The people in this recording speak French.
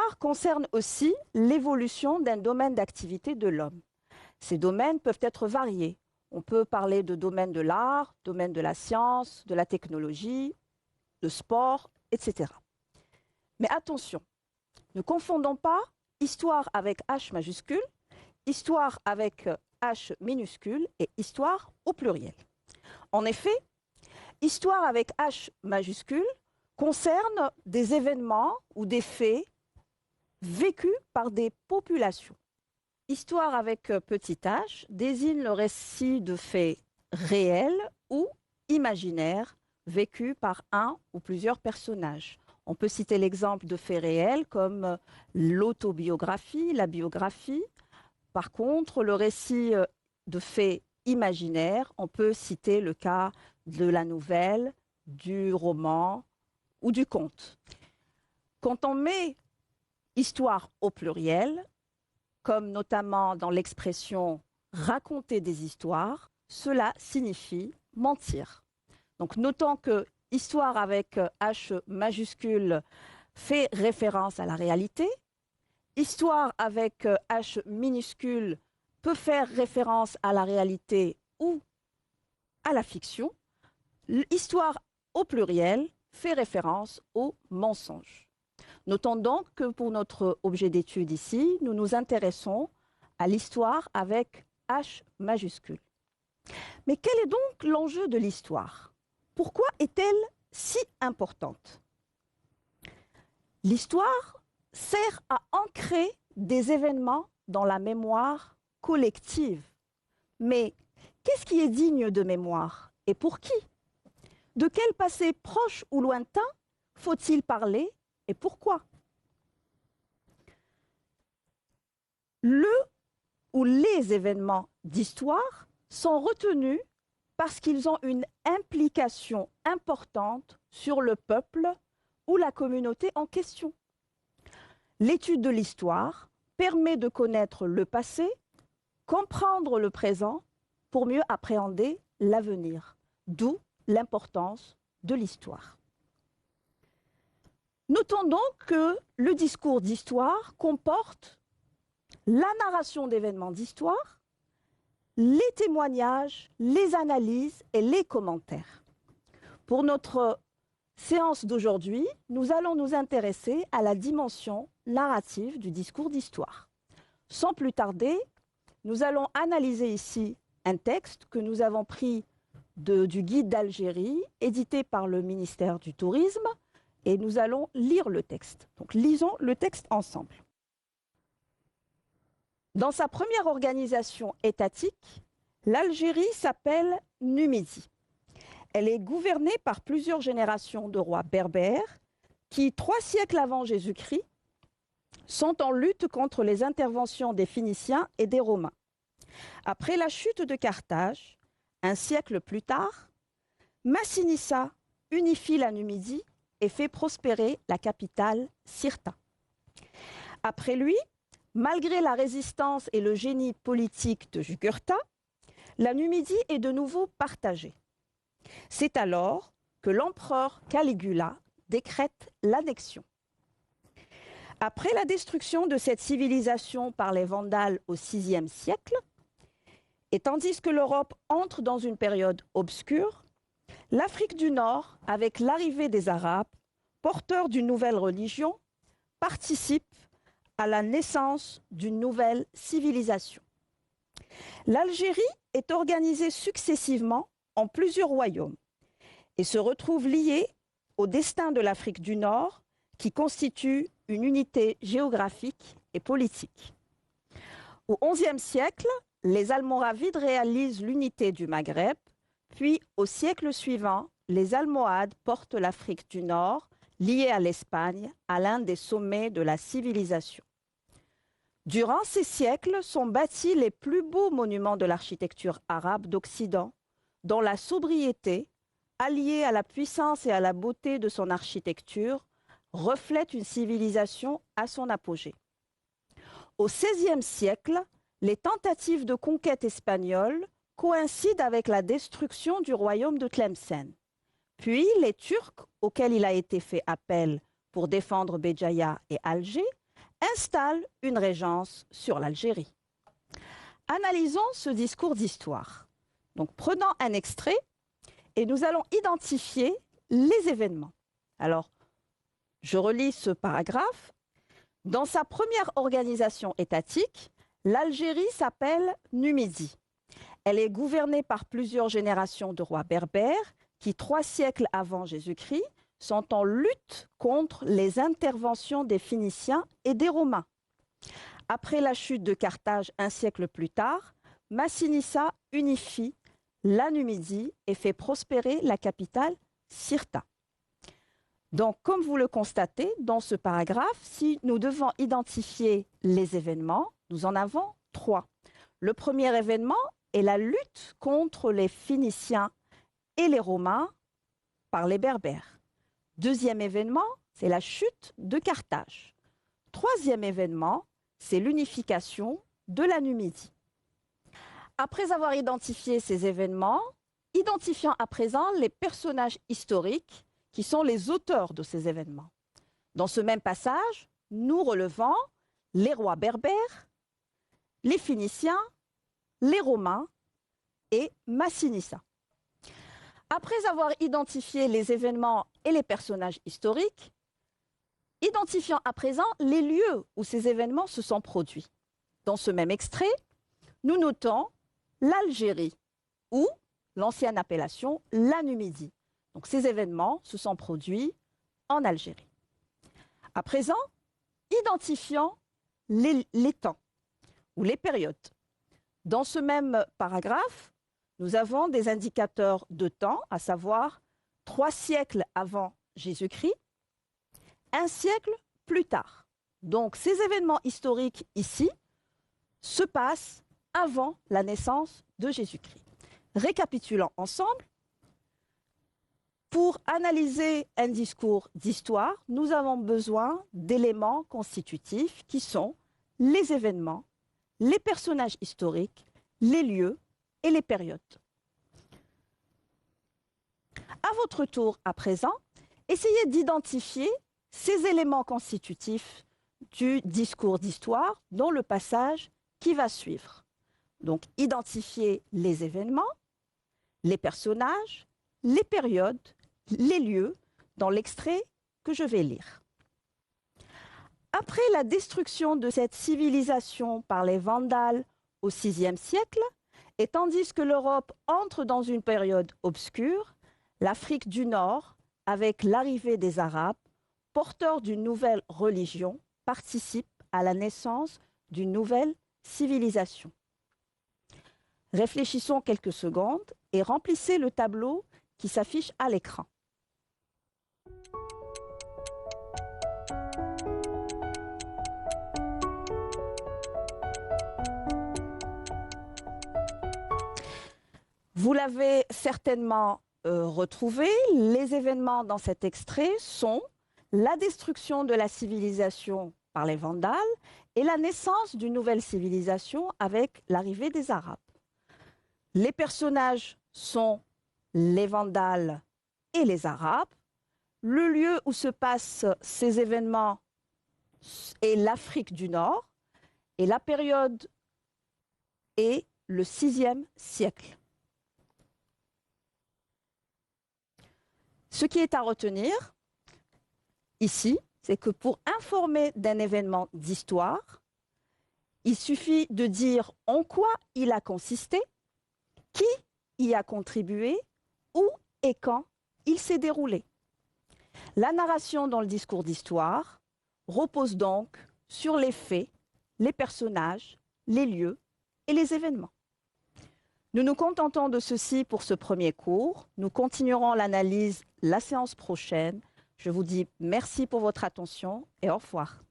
L'histoire concerne aussi l'évolution d'un domaine d'activité de l'homme. Ces domaines peuvent être variés. On peut parler de domaine de l'art, domaine de la science, de la technologie, de sport, etc. Mais attention, ne confondons pas histoire avec H majuscule, histoire avec H minuscule et histoire au pluriel. En effet, histoire avec H majuscule concerne des événements ou des faits vécus par des populations. Histoire avec petit h désigne le récit de faits réels ou imaginaires vécus par un ou plusieurs personnages. On peut citer l'exemple de faits réels comme l'autobiographie, la biographie. Par contre, le récit de faits imaginaires, on peut citer le cas de la nouvelle, du roman ou du conte. Quand on met histoire au pluriel, comme notamment dans l'expression raconter des histoires, cela signifie mentir. Donc notons que histoire avec H majuscule fait référence à la réalité, histoire avec H minuscule peut faire référence à la réalité ou à la fiction. Histoire au pluriel fait référence au mensonge. Notons donc que pour notre objet d'étude ici, nous nous intéressons à l'histoire avec H majuscule. Mais quel est donc l'enjeu de l'histoire? Pourquoi est-elle si importante? L'histoire sert à ancrer des événements dans la mémoire collective. Mais qu'est-ce qui est digne de mémoire et pour qui? De quel passé proche ou lointain faut-il parler et pourquoi? Le ou les événements d'histoire sont retenus parce qu'ils ont une implication importante sur le peuple ou la communauté en question. L'étude de l'histoire permet de connaître le passé, comprendre le présent pour mieux appréhender l'avenir, d'où l'importance de l'histoire. Notons donc que le discours d'histoire comporte la narration d'événements d'histoire, les témoignages, les analyses et les commentaires. Pour notre séance d'aujourd'hui, nous allons nous intéresser à la dimension narrative du discours d'histoire. Sans plus tarder, nous allons analyser ici un texte que nous avons pris du Guide d'Algérie, édité par le ministère du Tourisme, et nous allons lire le texte. Donc lisons le texte ensemble. Dans sa première organisation étatique, l'Algérie s'appelle Numidie. Elle est gouvernée par plusieurs générations de rois berbères qui, 3 siècles avant Jésus-Christ, sont en lutte contre les interventions des Phéniciens et des Romains. Après la chute de Carthage, un siècle plus tard, Massinissa unifie la Numidie et fait prospérer la capitale Cirta. Après lui, malgré la résistance et le génie politique de Jugurtha, la Numidie est de nouveau partagée. C'est alors que l'empereur Caligula décrète l'annexion. Après la destruction de cette civilisation par les Vandales au VIe siècle, et tandis que l'Europe entre dans une période obscure, l'Afrique du Nord, avec l'arrivée des Arabes, porteurs d'une nouvelle religion, participe à la naissance d'une nouvelle civilisation. L'Algérie est organisée successivement en plusieurs royaumes et se retrouve liée au destin de l'Afrique du Nord qui constitue une unité géographique et politique. Au XIe siècle, les Almoravides réalisent l'unité du Maghreb, puis au siècle suivant, les Almohades portent l'Afrique du Nord, liée à l'Espagne, à l'un des sommets de la civilisation. Durant ces siècles sont bâtis les plus beaux monuments de l'architecture arabe d'Occident, dont la sobriété, alliée à la puissance et à la beauté de son architecture, reflète une civilisation à son apogée. Au XVIe siècle, les tentatives de conquête espagnole coïncident avec la destruction du royaume de Tlemcen. Puis les Turcs, auxquels il a été fait appel pour défendre Béjaïa et Alger, installe une régence sur l'Algérie. Analysons ce discours d'histoire. Donc, prenons un extrait et nous allons identifier les événements. Alors, je relis ce paragraphe. Dans sa première organisation étatique, l'Algérie s'appelle Numidie. Elle est gouvernée par plusieurs générations de rois berbères qui, 3 siècles avant Jésus-Christ, sont en lutte contre les interventions des Phéniciens et des Romains. Après la chute de Carthage un siècle plus tard, Massinissa unifie la Numidie et fait prospérer la capitale Cirta. Donc, comme vous le constatez dans ce paragraphe, si nous devons identifier les événements, nous en avons 3. Le premier événement est la lutte contre les Phéniciens et les Romains par les Berbères. Deuxième événement, c'est la chute de Carthage. Troisième événement, c'est l'unification de la Numidie. Après avoir identifié ces événements, identifions à présent les personnages historiques qui sont les auteurs de ces événements. Dans ce même passage, nous relevons les rois berbères, les Phéniciens, les Romains et Massinissa. Après avoir identifié les événements et les personnages historiques, identifions à présent les lieux où ces événements se sont produits. Dans ce même extrait, nous notons l'Algérie ou l'ancienne appellation la Numidie. Donc ces événements se sont produits en Algérie. À présent, identifions les temps ou les périodes. Dans ce même paragraphe, nous avons des indicateurs de temps, à savoir 3 siècles avant Jésus-Christ, 1 siècle plus tard. Donc ces événements historiques ici se passent avant la naissance de Jésus-Christ. Récapitulons ensemble. Pour analyser un discours d'histoire, nous avons besoin d'éléments constitutifs qui sont les événements, les personnages historiques, les lieux et les périodes. À votre tour, à présent, essayez d'identifier ces éléments constitutifs du discours d'histoire dans le passage qui va suivre. Donc, identifiez les événements, les personnages, les périodes, les lieux dans l'extrait que je vais lire. Après la destruction de cette civilisation par les Vandales au VIe siècle, et tandis que l'Europe entre dans une période obscure, l'Afrique du Nord, avec l'arrivée des Arabes, porteurs d'une nouvelle religion, participe à la naissance d'une nouvelle civilisation. Réfléchissons quelques secondes et remplissez le tableau qui s'affiche à l'écran. Vous l'avez certainement retrouvé. Les événements dans cet extrait sont la destruction de la civilisation par les Vandales et la naissance d'une nouvelle civilisation avec l'arrivée des Arabes. Les personnages sont les Vandales et les Arabes. Le lieu où se passent ces événements est l'Afrique du Nord et la période est le VIe siècle. Ce qui est à retenir ici, c'est que pour informer d'un événement d'histoire, il suffit de dire en quoi il a consisté, qui y a contribué, où et quand il s'est déroulé. La narration dans le discours d'histoire repose donc sur les faits, les personnages, les lieux et les événements. Nous nous contentons de ceci pour ce premier cours. Nous continuerons l'analyse la séance prochaine. Je vous dis merci pour votre attention et au revoir.